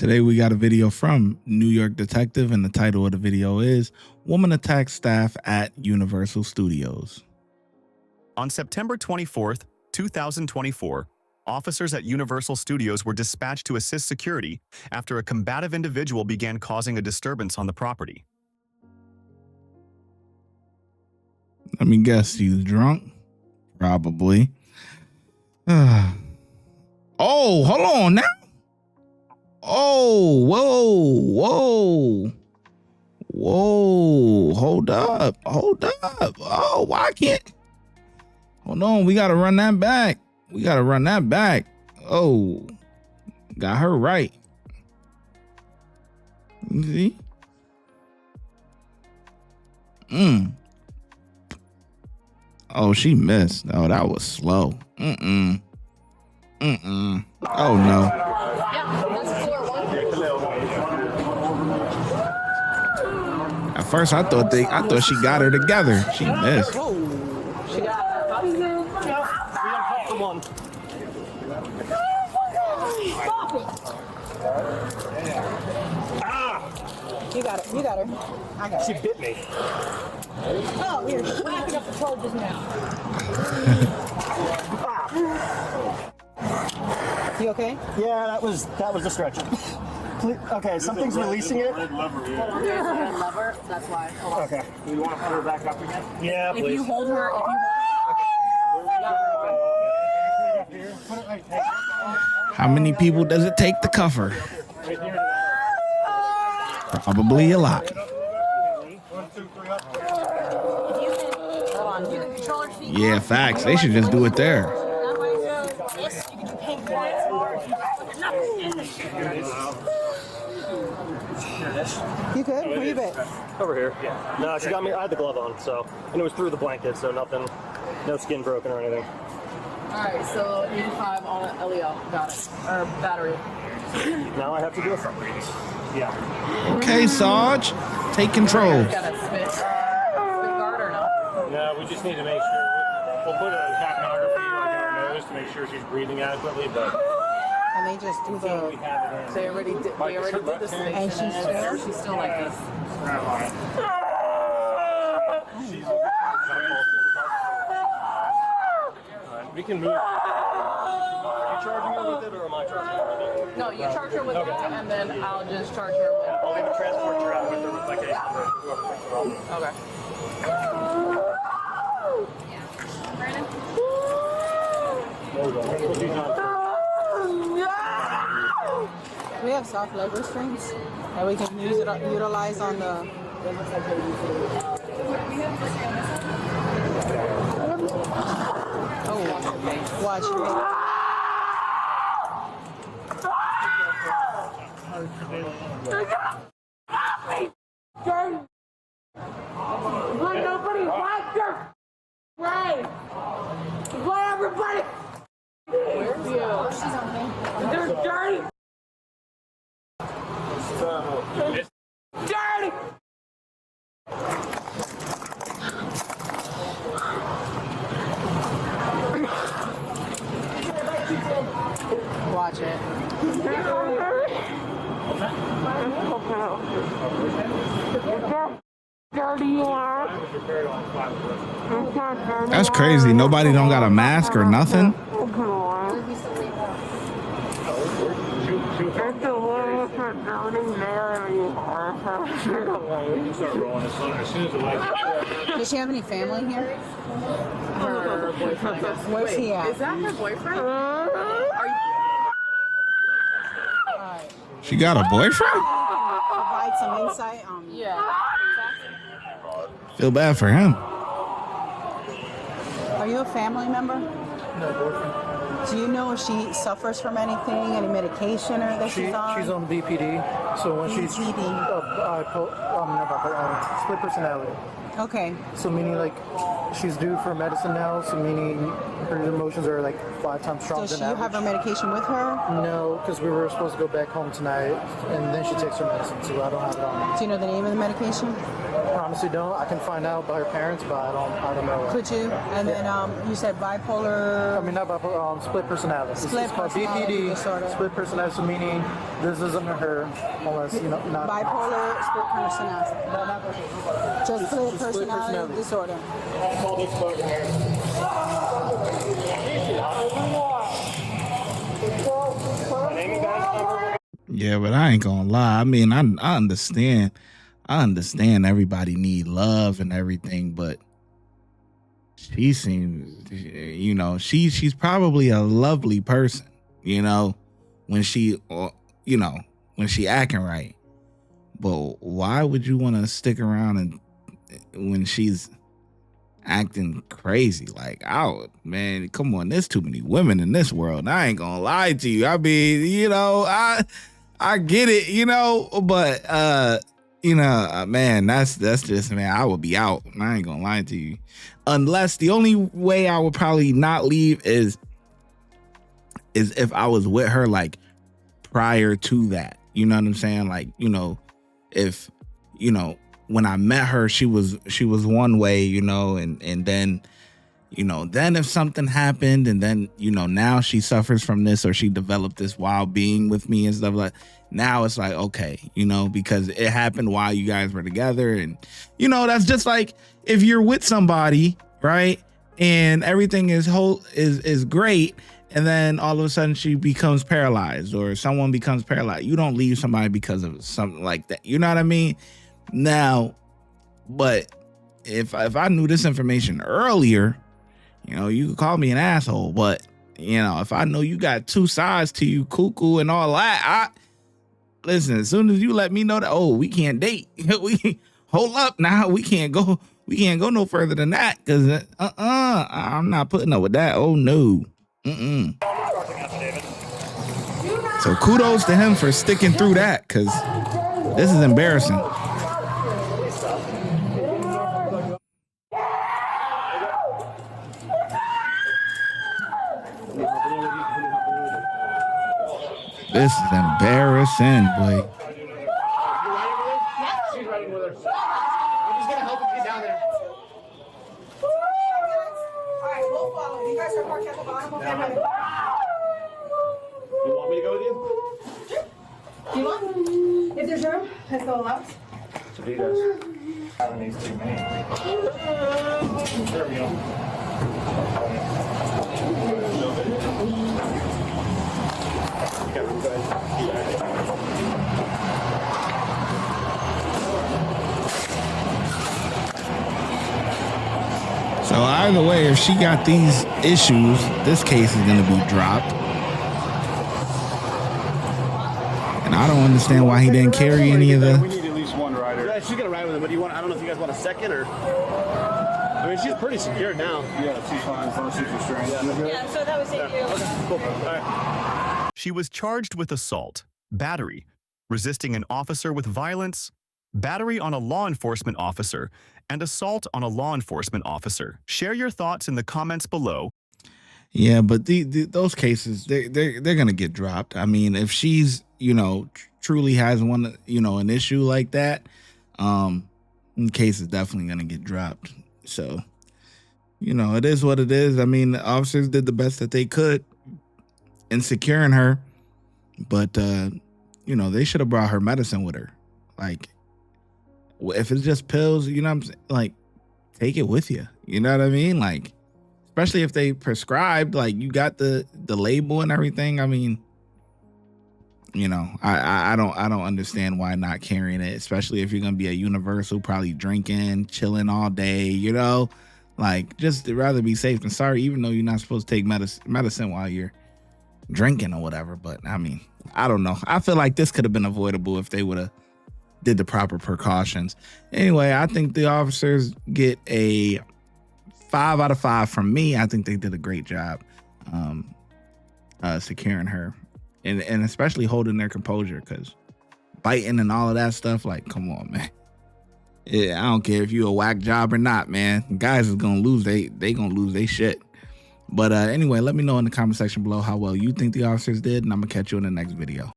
Today we got a video from New York Detective, and the title of the video is Woman Attacks Staff at Universal Studios. On September 24th, 2024, officers at Universal Studios were dispatched to assist security after a combative individual began causing a disturbance on the property. Let me guess, he's drunk? Probably. Oh, hold on now. Oh, whoa. Hold up. Oh, why can't? Hold on, we gotta run that back. Oh, got her right. You see? Oh, she missed. Oh, that was slow. Oh no. At first, I thought she got her together. She missed. She got one. Stop it. You got it. You got her. I got her. She bit me. Oh, weird. We're picking up the charges now. You okay? Yeah, that was a stretch. Okay, something's releasing it. There's a lever. That's why. Hold on. Okay. You want to put her back up again? Yeah, please. If you hold her, How many people does it take to cuff her? Probably a lot. Yeah, facts. They should just do it there. You good? Where you bit? Over here. Yeah. No, she got me. I had the glove on, so, and it was through the blanket, so nothing, no skin broken or anything. Alright, so 85 on LEO. Got it. Or battery. Now I have to do a front read. Yeah. Okay, Sarge, take control. Got a spit guard or not? Yeah, we just need to make sure. We'll put a capnography like on her nose to make sure she's breathing adequately, but. And they just do the. They already did the sedation. And she's still like this. We can move. Are you charging her with it, or am I charging her with it? No, you charge her with it, and then I'll just charge her with it. I'll even transport her out with her with my case. Okay. We have soft leg restraints that we can utilize on the. Oh, watch. Let nobody watch her. Right. Let everybody. Where's you? They're dirty. Dirty. Watch it. Dirty you are. That's crazy. Nobody don't got a mask or nothing. Does she have any family here? Her boyfriend. Where's he at? Is that her boyfriend? Are you? Alright. She got a boyfriend? Provide some insight. Yeah. Feel bad for him. Are you a family member? No, boyfriend. Do you know if she suffers from anything, any medication or that she's on? She's on BPD, so when she's split personality. Okay. So meaning like she's due for medicine now, so meaning her emotions are like 5 times stronger Does she than average. have her medication with her? No, because we were supposed to go back home tonight, and then she takes her medicine, so I don't have it on me. Do you know the name of the medication? I honestly don't. I can find out by her parents, but I don't know. Could you? And then you said bipolar. I mean, not bipolar, split personality. Split It's called personality BPD, disorder. split personality, so meaning this isn't her, unless, not... Bipolar split personality. No, not bipolar. Just split Split personality personality. disorder. Yeah, but I ain't gonna lie. I mean, I understand. I understand everybody need love and everything, but she seems, she's probably a lovely person, when she, when she acting right. But why would you want to stick around and when she's acting crazy? Like, man, come on, there's too many women in this world. I ain't gonna lie to you. I mean, I get it, but man, that's just, man, I would be out. I ain't gonna lie to you. Unless the only way I would probably not leave is if I was with her like prior to that. You know what I'm saying? Like, if when I met her, she was one way, and then then if something happened and then, now she suffers from this or she developed this while being with me and stuff like, now it's like, okay, because it happened while you guys were together. And, that's just like if you're with somebody, right? And everything is great. And then all of a sudden she becomes paralyzed or someone becomes paralyzed. You don't leave somebody because of something like that. You know what I mean? Now, but if I knew this information earlier, you could call me an asshole, but if I know you got 2 sides to you, cuckoo and all that, listen, as soon as you let me know that, we can't date, we hold up now, we can't go no further than that, because I'm not putting up with that. Oh no. So kudos to him for sticking through that, because this is embarrassing. This is embarrassing, boy. She's riding with her. I'm just gonna help him get down there. All right, we'll follow. You guys are parked at the bottom. Okay. You want me to go with you? Do you want? If there's room, let's go left. So he does. Having these 2 men. There we go. So either way, if she got these issues, this case is going to be dropped. And I don't understand why he didn't carry any of We the... need at least 1 rider. Yeah, she's gonna ride with him, but I don't know if you guys want a second or... I mean, she's pretty secure now. Yeah, she's fine as long as she's restrained. Yeah, so that was it. Okay, cool. All right. She was charged with assault, battery, resisting an officer with violence, battery on a law enforcement officer, and assault on a law enforcement officer. Share your thoughts in the comments below. Yeah, but those cases, they're going to get dropped. I mean, if she's, truly has one, an issue like that, the case is definitely going to get dropped. So, it is what it is. I mean, the officers did the best that they could in securing her, but, they should have brought her medicine with her. Like, if it's just pills, what I'm saying? Like, take it with you. You know what I mean? Like, especially if they prescribed, like, you got the label and everything. I mean, I don't understand why not carrying it, especially if you're gonna be a universal, probably drinking, chilling all day. Like, just rather be safe than sorry. Even though you're not supposed to take medicine while you're drinking or whatever. But I mean, I don't know. I feel like this could have been avoidable if they would have did the proper precautions. Anyway, I think the officers get a 5 out of 5 from me. I think they did a great job securing her and especially holding their composure, because biting and all of that stuff, like, come on, man. Yeah, I don't care if you a whack job or not, man. Guys is gonna lose. They gonna lose their shit. But anyway, let me know in the comment section below how well you think the officers did, and I'm gonna catch you in the next video.